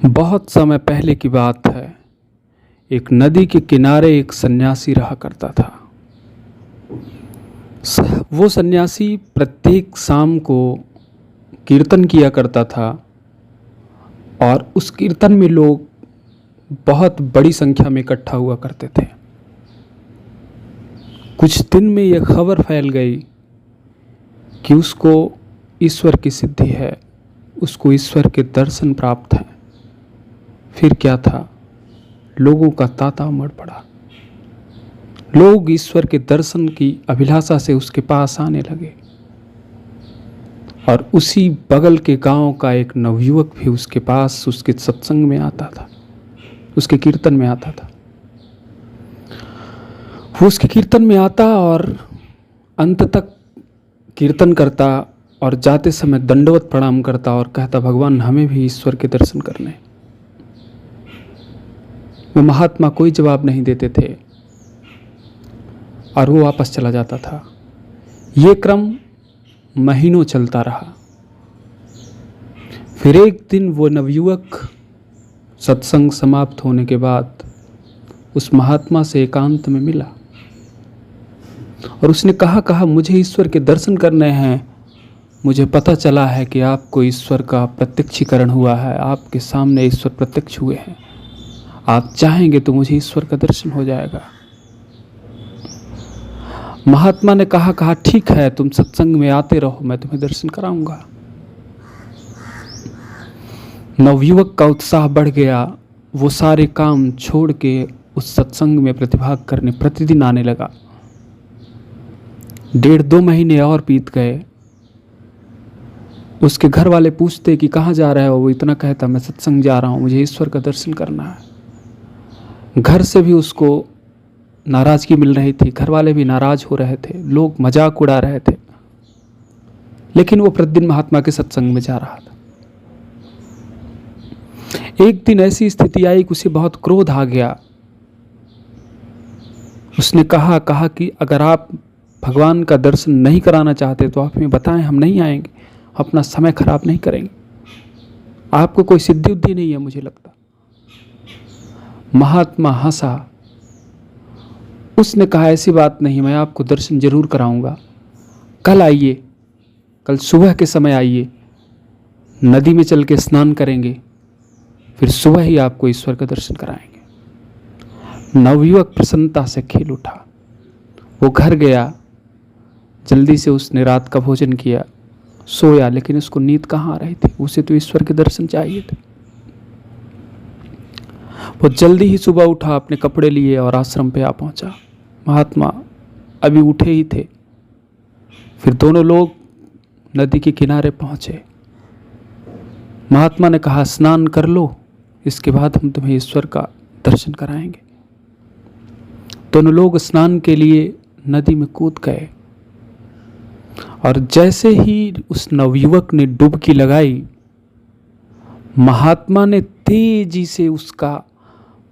बहुत समय पहले की बात है। एक नदी के किनारे एक सन्यासी रहा करता था। वो सन्यासी प्रत्येक शाम को कीर्तन किया करता था और उस कीर्तन में लोग बहुत बड़ी संख्या में इकट्ठा हुआ करते थे। कुछ दिन में यह खबर फैल गई कि उसको ईश्वर की सिद्धि है, उसको ईश्वर के दर्शन प्राप्त हैं। फिर क्या था, लोगों का तांता उमड़ पड़ा। लोग ईश्वर के दर्शन की अभिलाषा से उसके पास आने लगे और उसी बगल के गांव का एक नवयुवक भी उसके पास उसके सत्संग में आता था, उसके कीर्तन में आता था। वो उसके कीर्तन में आता और अंत तक कीर्तन करता और जाते समय दंडवत प्रणाम करता और कहता, भगवान हमें भी ईश्वर के दर्शन करने। वो महात्मा कोई जवाब नहीं देते थे और वो वापस चला जाता था। ये क्रम महीनों चलता रहा। फिर एक दिन वो नवयुवक सत्संग समाप्त होने के बाद उस महात्मा से एकांत में मिला और उसने कहा मुझे ईश्वर के दर्शन करने हैं। मुझे पता चला है कि आपको ईश्वर का प्रत्यक्षीकरण हुआ है, आपके सामने ईश्वर प्रत्यक्ष हुए हैं। आप चाहेंगे तो मुझे ईश्वर का दर्शन हो जाएगा। महात्मा ने कहा ठीक है, तुम सत्संग में आते रहो, मैं तुम्हें दर्शन कराऊंगा। नवयुवक का उत्साह बढ़ गया। वो सारे काम छोड़ के उस सत्संग में प्रतिभाग करने प्रतिदिन आने लगा। 1.5-2 महीने और बीत गए। उसके घर वाले पूछते कि कहाँ जा रहा है, वो इतना कहता, मैं सत्संग जा रहा हूँ, मुझे ईश्वर का दर्शन करना है। घर से भी उसको नाराजगी मिल रही थी, घर वाले भी नाराज हो रहे थे, लोग मजाक उड़ा रहे थे, लेकिन वो प्रतिदिन महात्मा के सत्संग में जा रहा था। एक दिन ऐसी स्थिति आई कि उसे बहुत क्रोध आ गया। उसने कहा कि अगर आप भगवान का दर्शन नहीं कराना चाहते तो आप हमें बताएं, हम नहीं आएंगे, अपना समय खराब नहीं करेंगे। आपको कोई सिद्धि उद्धि नहीं है मुझे लगता। महात्मा हंसा। उसने कहा ऐसी बात नहीं, मैं आपको दर्शन जरूर कराऊंगा। कल आइए, कल सुबह के समय आइए, नदी में चल के स्नान करेंगे, फिर सुबह ही आपको ईश्वर का दर्शन कराएंगे। नवयुवक प्रसन्नता से खिल उठा। वो घर गया, जल्दी से उसने रात का भोजन किया, सोया, लेकिन उसको नींद कहाँ आ रही थी, उसे तो ईश्वर के दर्शन चाहिए थे। वो जल्दी ही सुबह उठा, अपने कपड़े लिए और आश्रम पे आ पहुंचा। महात्मा अभी उठे ही थे। फिर दोनों लोग नदी के किनारे पहुंचे। महात्मा ने कहा, स्नान कर लो, इसके बाद हम तुम्हें ईश्वर का दर्शन कराएंगे। दोनों लोग स्नान के लिए नदी में कूद गए और जैसे ही उस नवयुवक ने डुबकी लगाई, महात्मा ने तेजी से उसका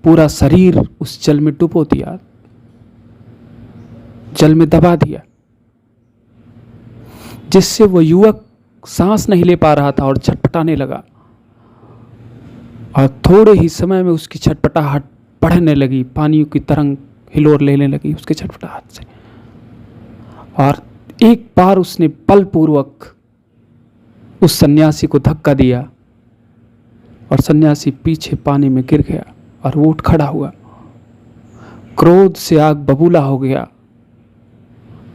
पूरा शरीर उस जल में डुबो दिया, जल में दबा दिया, जिससे वो युवक सांस नहीं ले पा रहा था और छटपटाने लगा। और थोड़े ही समय में उसकी छटपटाहट बढ़ने लगी, पानी की तरंग हिलोर लेने लगी उसके छटपटाहट से। और एक बार उसने बलपूर्वक उस सन्यासी को धक्का दिया और सन्यासी पीछे पानी में गिर गया और वो उठ खड़ा हुआ। क्रोध से आग बबूला हो गया।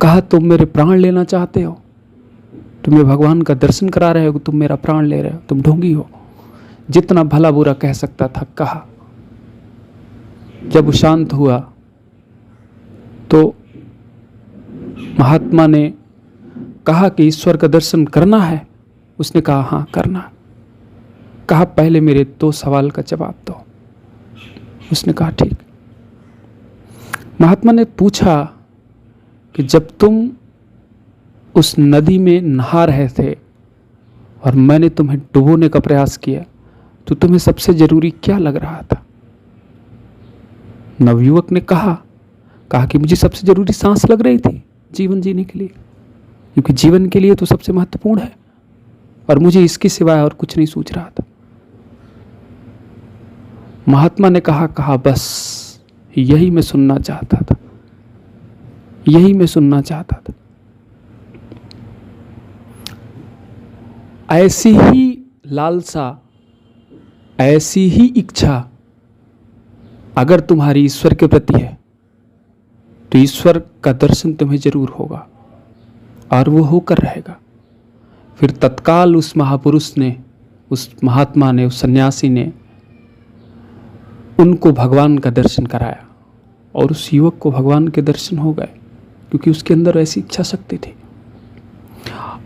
कहा, तुम मेरे प्राण लेना चाहते हो? तुम्हें भगवान का दर्शन करा रहे हो, तुम मेरा प्राण ले रहे हो, तुम ढोंगी हो। जितना भला बुरा कह सकता था कहा। जब वो शांत हुआ तो महात्मा ने कहा कि ईश्वर का दर्शन करना है? उसने कहा, हाँ करना। कहा, पहले मेरे 2 सवाल का जवाब दो। उसने कहा, ठीक। महात्मा ने पूछा कि जब तुम उस नदी में नहा रहे थे और मैंने तुम्हें डुबोने का प्रयास किया तो तुम्हें सबसे जरूरी क्या लग रहा था? नवयुवक ने कहा कि मुझे सबसे जरूरी सांस लग रही थी जीवन जीने के लिए, क्योंकि जीवन के लिए तो सबसे महत्वपूर्ण है और मुझे इसके सिवाय और कुछ नहीं सूझ रहा था। महात्मा ने कहा बस यही मैं सुनना चाहता था, यही मैं सुनना चाहता था। ऐसी ही लालसा, ऐसी ही इच्छा अगर तुम्हारी ईश्वर के प्रति है तो ईश्वर का दर्शन तुम्हें जरूर होगा और वो होकर रहेगा। फिर तत्काल उस महापुरुष ने, उस महात्मा ने, उस सन्यासी ने उनको भगवान का दर्शन कराया और उस युवक को भगवान के दर्शन हो गए, क्योंकि उसके अंदर ऐसी इच्छा शक्ति थी।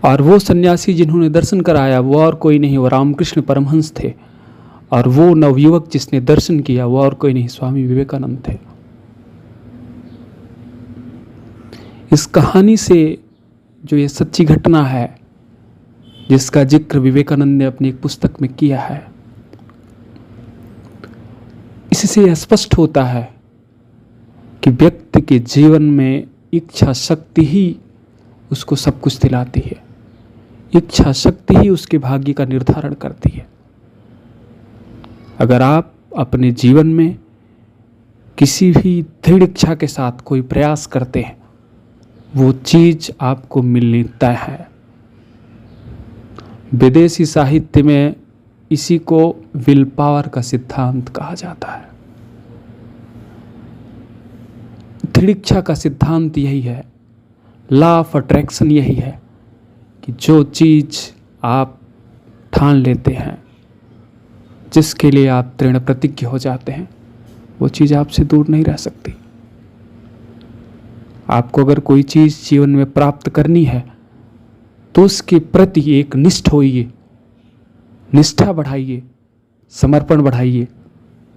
और वो सन्यासी जिन्होंने दर्शन कराया वो और कोई नहीं, वो रामकृष्ण परमहंस थे। और वो नवयुवक जिसने दर्शन किया वो और कोई नहीं, स्वामी विवेकानंद थे। इस कहानी से जो ये सच्ची घटना है, जिसका जिक्र विवेकानंद ने अपनी एक पुस्तक में किया है, इससे स्पष्ट होता है कि व्यक्ति के जीवन में इच्छा शक्ति ही उसको सब कुछ दिलाती है। इच्छा शक्ति ही उसके भाग्य का निर्धारण करती है। अगर आप अपने जीवन में किसी भी दृढ़ इच्छा के साथ कोई प्रयास करते हैं, वो चीज आपको मिलनी तय है। विदेशी साहित्य में इसी को विल पावर का सिद्धांत कहा जाता है। दृढ़ इच्छा का सिद्धांत यही है, लॉ ऑफ अट्रैक्शन यही है कि जो चीज आप ठान लेते हैं, जिसके लिए आप दृढ़ प्रतिज्ञ हो जाते हैं, वो चीज आपसे दूर नहीं रह सकती। आपको अगर कोई चीज जीवन में प्राप्त करनी है तो उसके प्रति एक निष्ठ होइए, निष्ठा बढ़ाइए, समर्पण बढ़ाइए।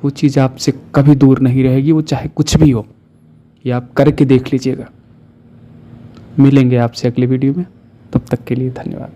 वो चीज़ आपसे कभी दूर नहीं रहेगी, वो चाहे कुछ भी हो। ये आप करके देख लीजिएगा। मिलेंगे आपसे अगले वीडियो में, तब तक के लिए धन्यवाद।